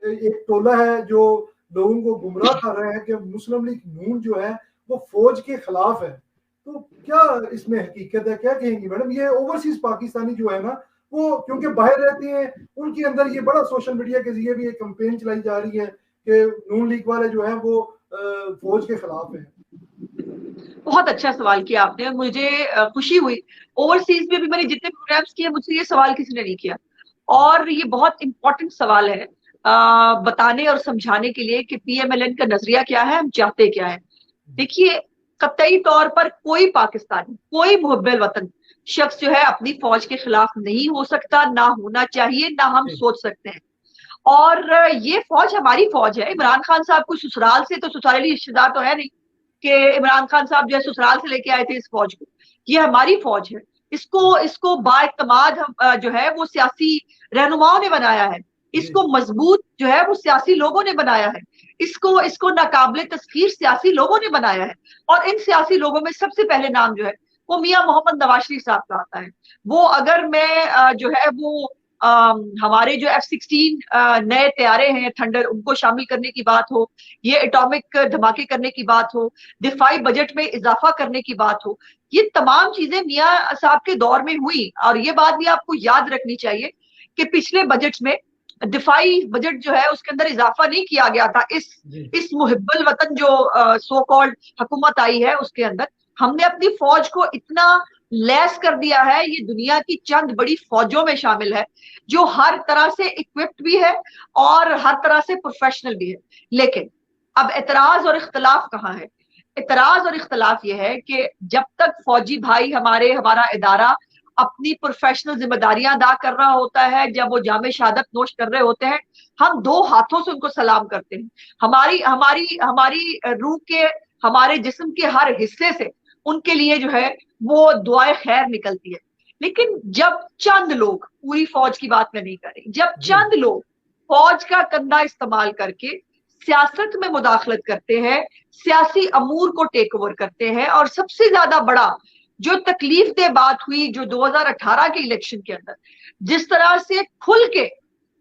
एक टोला है जो लोगों को गुमराह कर रहे हैं कि मुस्लिम लीग नून जो है वो फौज के खिलाफ है। तो क्या इसमें हकीकत है, क्या कहेंगी मैडम? ये ओवरसीज पाकिस्तानी जो है ना, वो क्योंकि बाहर रहती हैं, उनके अंदर ये बड़ा सोशल मीडिया के जरिए भी एक कैंपेन चलाई जा रही है कि नून लीग वाले जो है वो फौज के खिलाफ है। बहुत अच्छा सवाल किया आपने, मुझे खुशी हुई। ओवरसीज में भी मैंने जितने प्रोग्राम्स किए मुझसे ये सवाल किसी ने नहीं किया, और ये बहुत इंपॉर्टेंट सवाल है बताने और समझाने के लिए कि पीएमएलएन का नजरिया क्या है, हम चाहते क्या है। देखिए, कतई तौर पर कोई पाकिस्तानी, कोई मुहब्बिल वतन शख्स जो है अपनी फौज के खिलाफ नहीं हो सकता, ना होना चाहिए, ना हम सोच सकते हैं। और ये फौज हमारी फौज है। इमरान खान साहब को ससुराल से, तो ससुराली रिश्तेदार तो है नहीं कि इमरान खान साहब जो है ससुराल से लेके आए थे इस फौज को। ये हमारी फौज है। इसको बाएतमाद जो है वो सियासी रहनुमाओं ने बनाया है। इसको मजबूत जो है वो सियासी लोगों ने बनाया है। इसको नाकाबिले तस्खीर सियासी लोगों ने बनाया है। और इन सियासी लोगों में सबसे पहले नाम जो है वो मियां मोहम्मद नवाज शरीफ साहब का आता है। वो अगर मैं जो है वो हमारे जो F-16 नए तैयारे हैं थंडर, उनको शामिल करने की बात हो, ये एटॉमिक धमाके करने की बात हो, दिफाई बजट में इजाफा करने की बात हो, ये तमाम चीजें मियां साहब के दौर में हुई। और ये बात भी आपको याद रखनी चाहिए कि पिछले बजट में दिफाई बजट जो है उसके अंदर इजाफा नहीं किया गया था। इस मुहिब्बुल वतन जो सो कॉल्ड हुकूमत आई है उसके अंदर हमने अपनी फौज को इतना लैस कर दिया है, ये दुनिया की चंद बड़ी फौजों में शामिल है जो हर तरह से इक्विप्ड भी है और हर तरह से प्रोफेशनल भी है। लेकिन अब एतराज और इख्तलाफ कहाँ है? एतराज और इख्तलाफ ये है कि जब तक फौजी भाई हमारा इदारा अपनी प्रोफेशनल जिम्मेदारियां अदा कर रहा होता है, जब वो जामे शहादत नोश कर रहे होते हैं, हम दो हाथों से उनको सलाम करते हैं। हमारी हमारी हमारी रूह के, हमारे जिस्म के हर हिस्से से उनके लिए जो है वो दुआए खैर निकलती है। लेकिन जब चंद लोग, पूरी फौज की बात मैं नहीं कर रही, जब चंद लोग फौज का कंधा इस्तेमाल करके सियासत में मुदाखलत करते हैं, सियासी अमूर को टेक ओवर करते हैं, और सबसे ज्यादा बड़ा जो तकलीफ दे बात हुई जो 2018 के इलेक्शन के अंदर जिस तरह से खुल के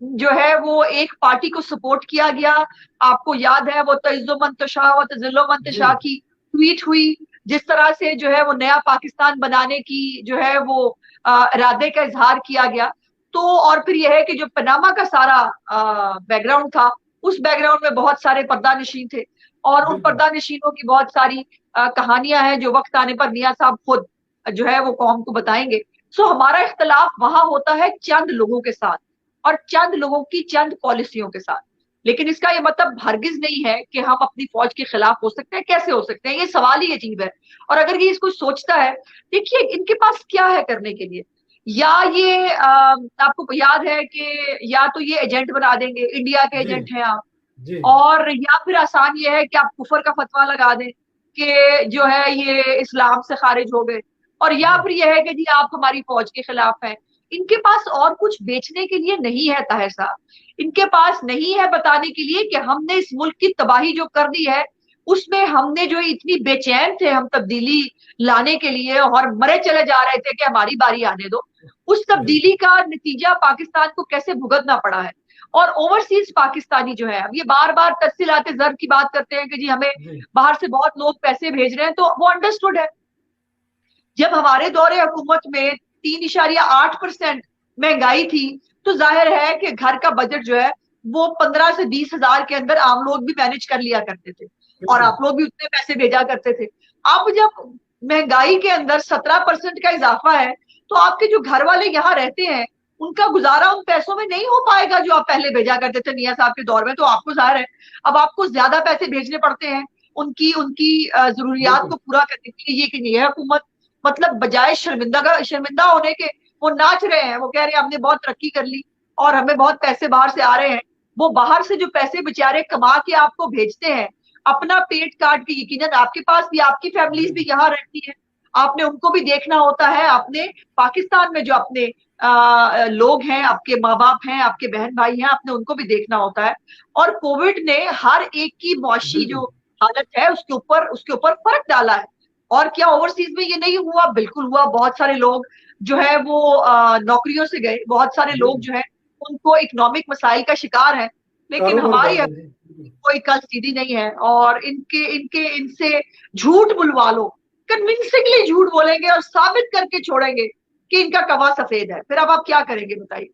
जो है वो एक पार्टी को सपोर्ट किया गया, आपको याद है वो तइज़्ज़ो मन तशा व तज़िल्लु मन तशा की ट्वीट हुई, जिस तरह से जो है वो नया पाकिस्तान बनाने की जो है वो इरादे का इजहार किया गया। तो और फिर यह है कि जो पनामा का सारा बैकग्राउंड था, उस बैकग्राउंड में बहुत सारे पर्दा नशीन थे, और उन पर्दा नशीनों की बहुत सारी कहानियां हैं जो वक्त आने पर मियां साहब खुद जो है वो कौम को बताएंगे। सो हमारा इख्तलाफ वहां होता है चंद लोगों के साथ और चंद लोगों की चंद पॉलिसियों के साथ। लेकिन इसका ये मतलब हरगिज नहीं है कि हम अपनी फौज के खिलाफ हो सकते हैं। कैसे हो सकते हैं? ये सवाल ही अजीब है। और अगर ये इसको सोचता है, देखिए इनके पास क्या है करने के लिए। या ये आपको याद है कि या तो ये एजेंट बना देंगे, इंडिया के एजेंट हैं आप, और या फिर आसान ये है कि आप कुफर का फतवा लगा दें कि जो है ये इस्लाम से खारिज हो गए, और या फिर यह है कि जी आप हमारी फौज के खिलाफ हैं। इनके पास और कुछ बेचने के लिए नहीं है ताहिर साहब। इनके पास नहीं है बताने के लिए कि हमने इस मुल्क की तबाही जो कर दी है उसमें हमने जो इतनी बेचैन थे हम तब्दीली लाने के लिए और मरे चले जा रहे थे कि हमारी बारी आने दो, उस तब्दीली का नतीजा पाकिस्तान को कैसे भुगतना पड़ा है। और ओवरसीज पाकिस्तानी जो है, अब ये बार बार तफसीलात ज़र की बात करते हैं कि जी हमें बाहर से बहुत लोग पैसे भेज रहे हैं, तो वो अंडरस्टूड है। जब हमारे दौरे हुकूमत में 3.8% महंगाई थी, तो जाहिर है कि घर का बजट जो है वो 15 से 20 हजार के अंदर आम लोग भी मैनेज कर लिया करते थे, और आप लोग भी उतने पैसे भेजा करते थे। अब जब महंगाई के अंदर 17% का इजाफा है, तो आपके जो घर वाले यहाँ रहते हैं उनका गुजारा उन पैसों में नहीं हो पाएगा जो आप पहले भेजा करते थे मियां साहब के दौर में। तो आपको जाहिर है अब आपको ज्यादा पैसे भेजने पड़ते हैं उनकी उनकी जरूरियात को पूरा करने के लिए। कि ये हुकूमत मतलब बजाय शर्मिंदा होने के वो नाच रहे हैं, वो कह रहे हैं हमने बहुत तरक्की कर ली और हमें बहुत पैसे बाहर से आ रहे हैं। वो बाहर से जो पैसे बेचारे कमा के आपको भेजते हैं अपना पेट काट के, यकीनन आपके पास भी आपकी फैमिलीज भी यहाँ रहती है, आपने उनको भी देखना होता है। आपने पाकिस्तान में जो अपने लोग हैं, आपके माँ बाप हैं, आपके बहन भाई हैं, आपने उनको भी देखना होता है। और कोविड ने हर एक की मुआशी जो हालत है उसके ऊपर फर्क डाला है। और क्या ओवरसीज में ये नहीं हुआ? बिल्कुल हुआ। बहुत सारे लोग जो है वो नौकरियों से गए, बहुत सारे लोग जो है उनको इकोनॉमिक मसाइल का शिकार है। लेकिन कारोबार हमारी बंद है जी। कोई कल सीधी नहीं है, और इनके इनके इनसे झूठ बुलवा लो, कन्विंसिंगली झूठ बोलेंगे और साबित करके छोड़ेंगे कि इनका कवा सफेद है, फिर अब आप क्या करेंगे बताइए।